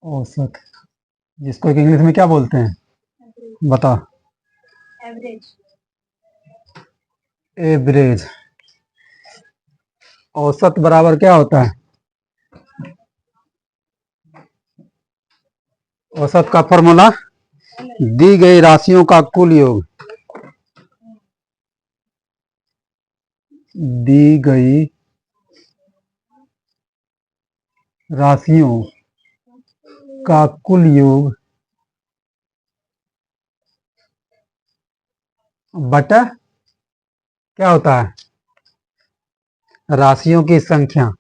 औसत, जिसको इंग्लिश में क्या बोलते हैं, बता। एवरेज। एवरेज। औसत बराबर क्या होता है? औसत का फॉर्मूला, दी गई राशियों का कुल योग, दी गई राशियों का कुल योग बटा क्या होता है? राशियों की संख्या।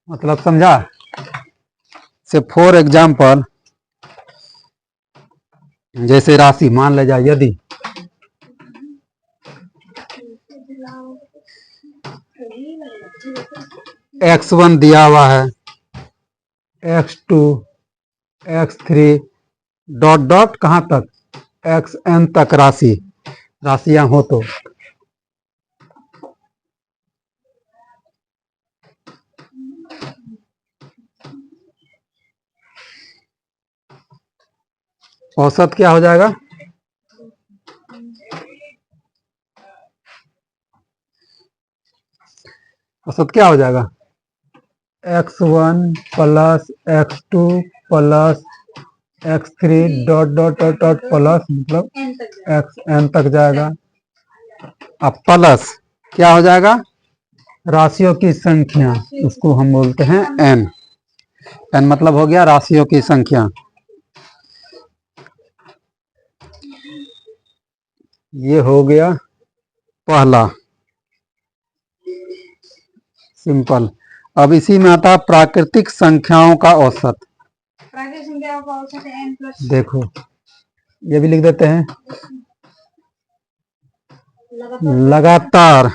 मतलब समझा? से फॉर एग्जाम्पल, जैसे राशि मान ले जाए, यदि x1 दिया हुआ है, x2, x3 डॉट डॉट कहां तक, xn तक राशियां हो तो औसत क्या हो जाएगा? औसत क्या हो जाएगा? x1 plus x2 plus x3 dot dot dot dot plus, मतलब xn तक जाएगा। अब प्लस क्या हो जाएगा? राशियों की संख्या, उसको हम बोलते हैं n। n मतलब हो गया राशियों की संख्या। ये हो गया पहला, सिंपल। अब इसी में आता है प्राकृतिक संख्याओं का औसत। प्राकृतिक संख्याओं का औसत n प्लस, देखो ये भी लिख देते हैं, लगातार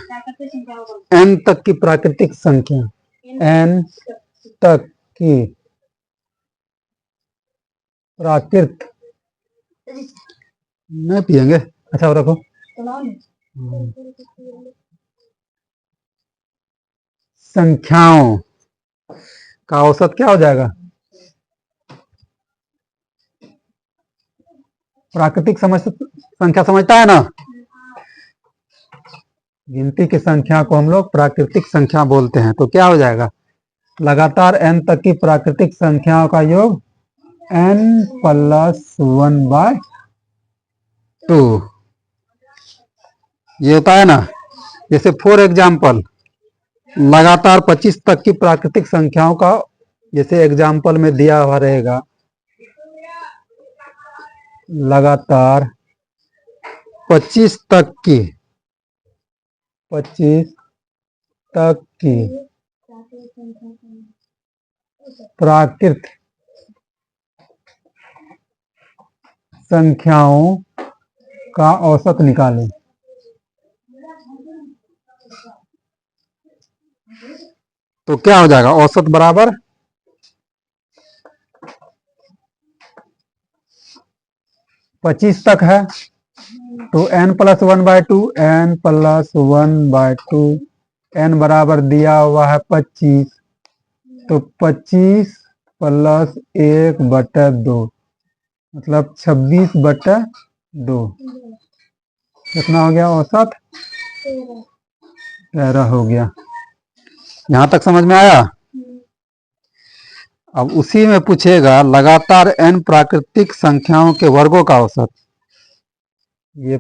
n तक की प्राकृतिक संख्या, n तक की प्राकृत, नहीं पियेंगे, अच्छा वो रखो। संख्याओं का औसत क्या हो जाएगा? प्राकृतिक संख्या समझता है ना? गिनती की संख्या को हम लोग प्राकृतिक संख्या बोलते हैं। तो क्या हो जाएगा? लगातार n तक की प्राकृतिक संख्याओं का योग n प्लस 1/2, ये होता है ना। जैसे फॉर एग्जाम्पल, लगातार 25 तक की प्राकृतिक संख्याओं का, जैसे एग्जाम्पल में दिया हुआ रहेगा, लगातार 25 तक की प्राकृत संख्याओं का औसत निकालें। तो क्या हो जाएगा? औसत बराबर 25 तक है तो n plus 1/2, n plus 1/2, n बराबर दिया हुआ है 25, तो 25 प्लस 1/2, मतलब 26/2। कितना हो गया औसत? 13 हो गया। यहां तक समझ में आया? अब उसी में पूछेगा लगातार n प्राकृतिक संख्याओं के वर्गों का औसत। ये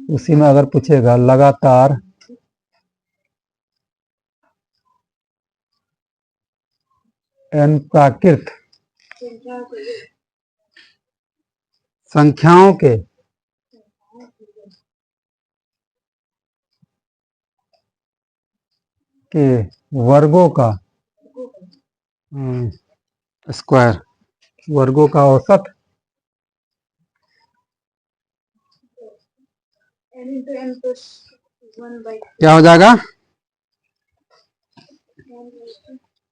उसी में अगर पूछेगा लगातार n प्राकृत संख्याओं के वर्गों का स्क्वायर, वर्गों का औसत क्या हो जाएगा?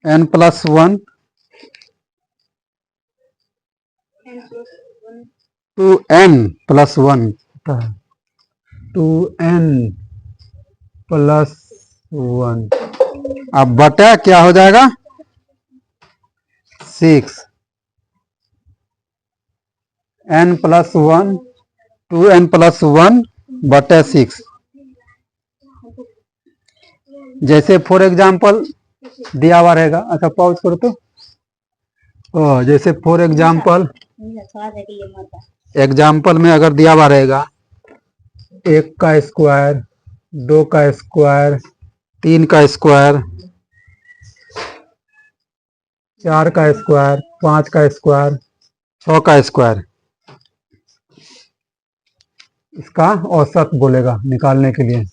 n plus 1 2n plus 1 2n plus 1। अब बटा क्या हो जाएगा 6 n प्लस 1 2n प्लस 1 बटे 6। जैसे फॉर एग्जाम्पल दिया हुआ रहेगा। अच्छा पॉज करो तो जैसे फॉर एग्जाम्पल में अगर दिया हुआ रहेगा 1 का स्क्वायर 2 का स्क्वायर 3 का स्क्वायर 4 का स्क्वायर 5 का स्क्वायर 6 का स्क्वायर, इसका औसत बोलेगा निकालने के लिए।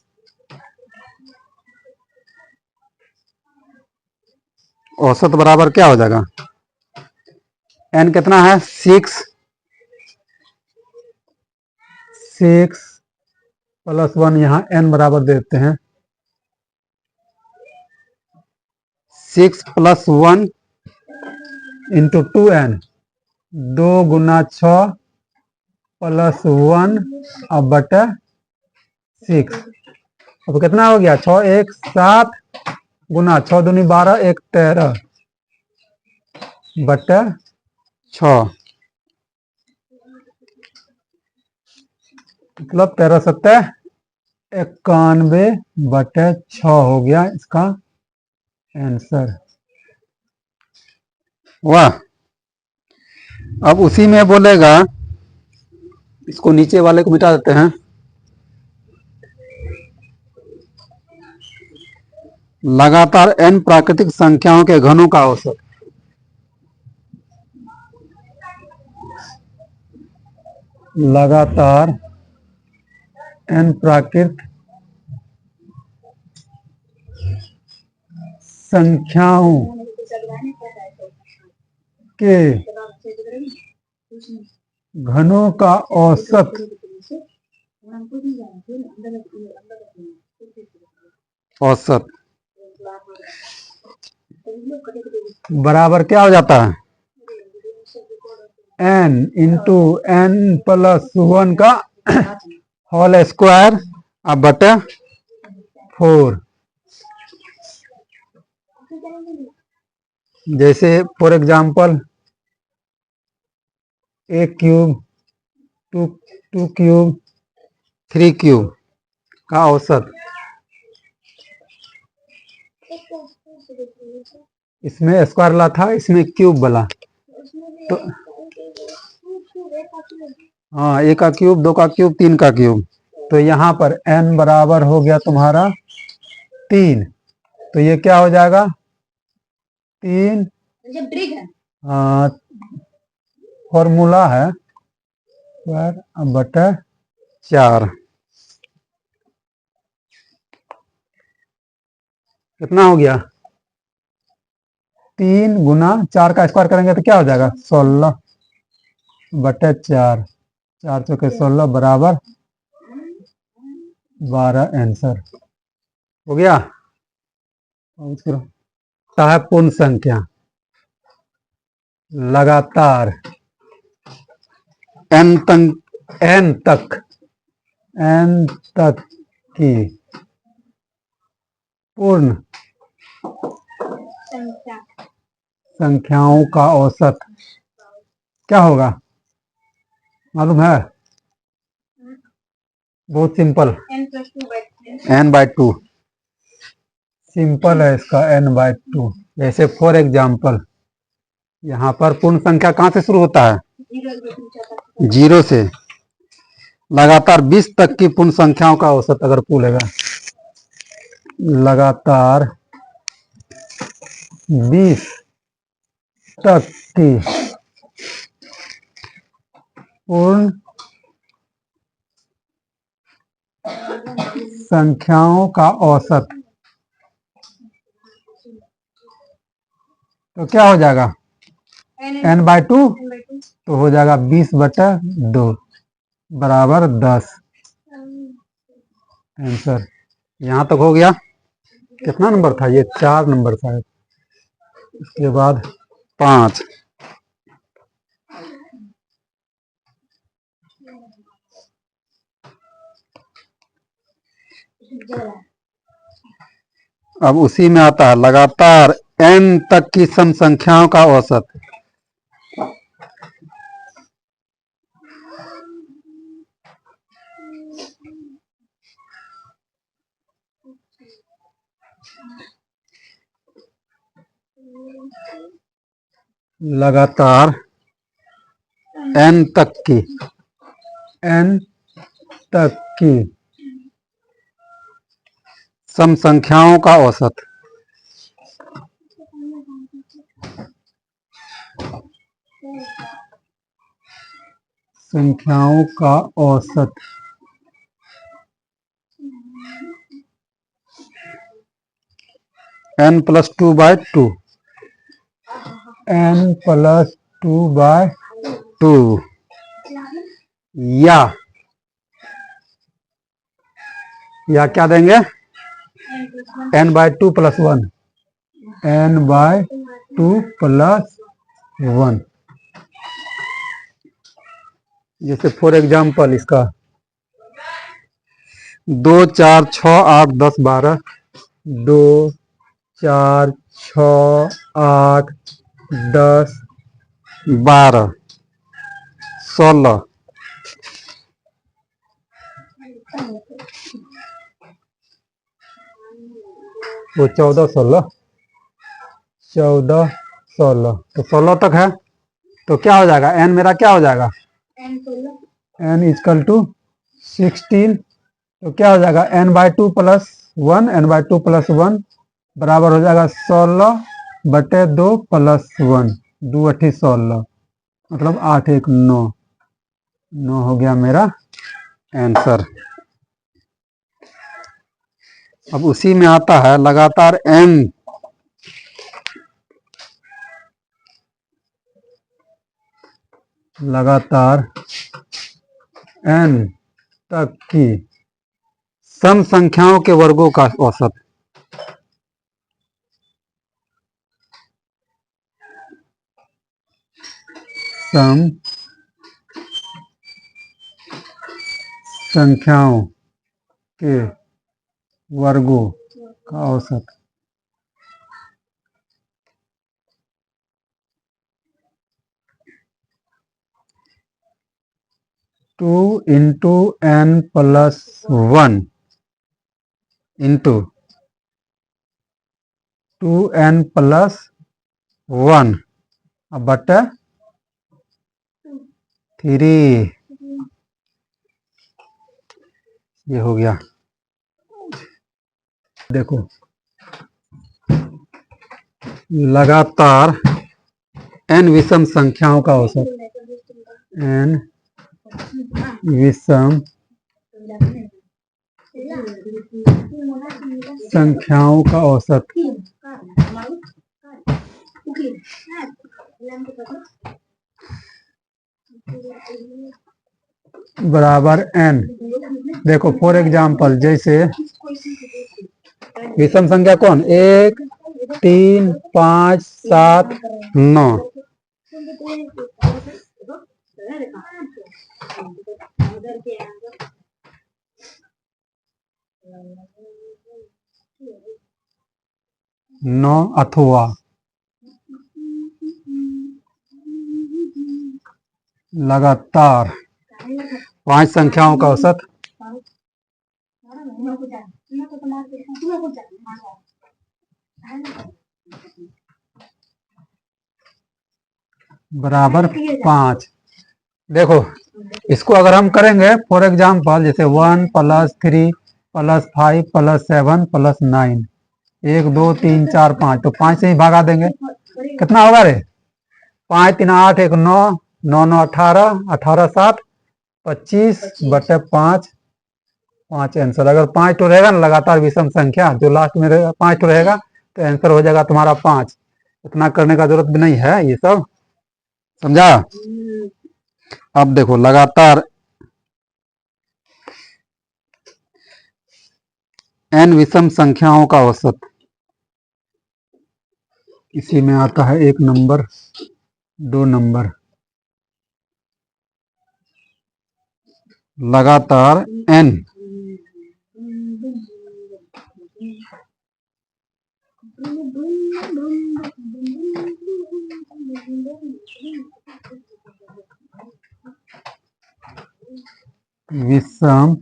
औसत बराबर क्या हो जाएगा n कितना है 6 प्लस 1 यहाँ n बराबर देते हैं 6 प्लस 1 इंटू 2n 2 गुना 6 प्लस 1 अब बटे 6। अब कितना हो गया 6 1 7 गुना 6 दूनी 12 1 13 बटे 6 मतलब 13 7 91 बटे 6 हो गया इसका आंसर। वाह। अब उसी में बोलेगा, इसको नीचे वाले को मिटा देते हैं। लगातार n प्राकृतिक संख्याओं के घनों का औसत। लगातार n प्राकृतिक संख्याओं के घनों का औसत बराबर क्या हो जाता है n इंटू n प्लस 1 का होल स्क्वायर अब बटे 4। जैसे for example 1 cube 2 cube 3 cube का औसत, इसमें स्क्वायर वाला था इसमें क्यूब वाला, तो हाँ 1 का क्यूब 2 का क्यूब 3 का क्यूब, तो यहाँ पर n बराबर हो गया तुम्हारा 3, तो ये क्या हो जाएगा 3 फॉर्मूला है स्क्वायर अब बटे 4। कितना हो गया 3 गुना 4 का स्क्वायर करेंगे तो क्या हो जाएगा 16 बटे 4, 4 चौके 16 बराबर 12 आंसर हो गया। है पूर्ण संख्या लगातार n तक की पूर्ण संख्याओं का औसत क्या होगा मालूम है? बहुत सिंपल n/2 सिंपल है इसका n/2। जैसे फॉर एग्जाम्पल यहाँ पर पूर्ण संख्या कहाँ से शुरू होता है 0 से। लगातार 20 तक की पूर्ण संख्याओं का औसत अगर पूछेगा, लगातार 20 तक की पूर्ण संख्याओं का औसत, तो क्या हो जाएगा n/2 तो हो जाएगा 20/2 बराबर 10 आंसर। यहाँ तक हो गया। कितना नंबर था ये 4 नंबर था। इसके बाद 5 अब उसी में आता है लगातार n तक की सम संख्याओं का औसत। लगातार n तक की सम संख्याओं का औसत। संख्याओं का औसत n + 2/2 n + 2/2 या क्या देंगे n/2 + 1 n/2 + 1। जैसे फॉर एग्जाम्पल इसका 2 4 6 8 10 12 2 4 6 8 10 12 16 वो 14 16 14 16 तो 16 तक है। तो क्या हो जाएगा n मेरा क्या हो जाएगा n = 16। तो क्या हो जाएगा n/2 + 1 n/2 + 1 बराबर हो जाएगा 16/2 + 1 2 8 16 मतलब 8 1 9 9 हो गया मेरा आंसर। अब उसी में आता है लगातार n तक की सम संख्याओं के वर्गों का औसत। सम संख्याओं के वर्गों का औसत। Two into n + 1 into 2n + 1 बटे 3 ये हो गया। देखो लगातार n विषम संख्याओं का औसत n विषम संख्याओं का औसत बराबर n। देखो फॉर एग्जाम्पल जैसे विषम संख्या कौन 1 3 5 7 9 9 अथवा लगातार 5 संख्याओं का औसत बराबर 5। देखो इसको अगर हम करेंगे फॉर एग्जाम्पल जैसे 1 + 3 + 5 + 7 + 9 1 2 3 4 5 तो 5 से ही भागा देंगे कितना होगा रे 5 3 8 1 9 9 9 18 18 7 25/5 5 आंसर। अगर 5 तो रहेगा ना लगातार विषम संख्या जो लास्ट में रहेगा 5 तो रहेगा तो आंसर हो जाएगा तुम्हारा 5। इतना करने का जरूरत भी नहीं है ये सब समझा। अब देखो लगातार n विषम संख्याओं का औसत इसी में आता है 1 नंबर 2 नंबर। लगातार n विषम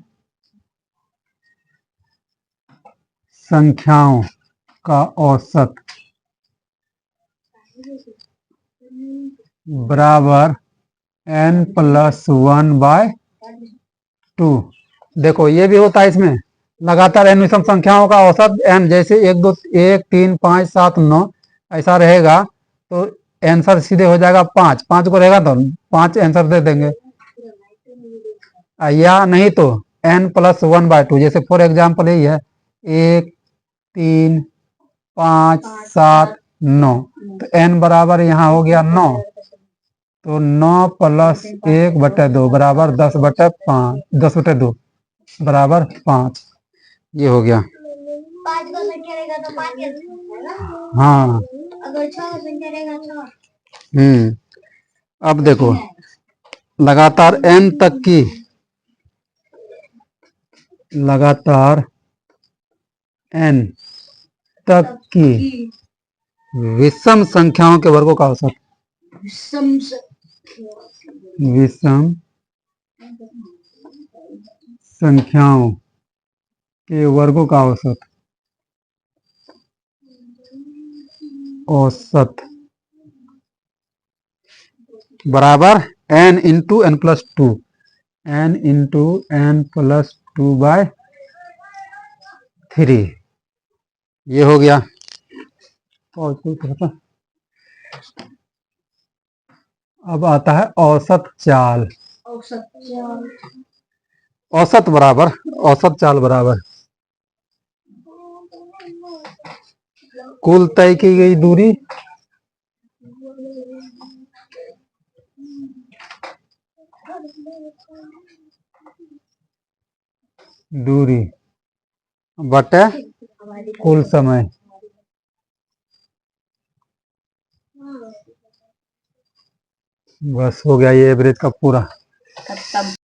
संख्याओं का औसत बराबर n+1/2। देखो ये भी होता है इसमें, लगातार n विषम संख्याओं का औसत n, जैसे 1 2 1 3 5 7 9 ऐसा रहेगा तो आंसर सीधे हो जाएगा 5। 5 को रहेगा तो 5 आंसर दे देंगे, या नहीं तो n+1/2। जैसे फॉर एग्जाम्पल यही है 1 3 5 7 9, तो n बराबर यहाँ हो गया 9, तो 9 + 1/2 बराबर 10/2 बराबर 5। ये हो गया। 5 का संख्या रहेगा तो 5 कैसे? हाँ। अगर 6 का संख्या रहेगा 6। अब देखो लगातार n तक की, लगातार n तक की विषम संख्याओं के वर्गों का औसत, विषम संख्याओं के वर्गों का औसत, औसत बराबर n × n+2, n × n+2/3। ये हो गया। अब आता है औसत चाल। औसत बराबर, औसत चाल बराबर कुल तय की गई दूरी बटे कुल समय। बस हो गया ये एवरेज का पूरा।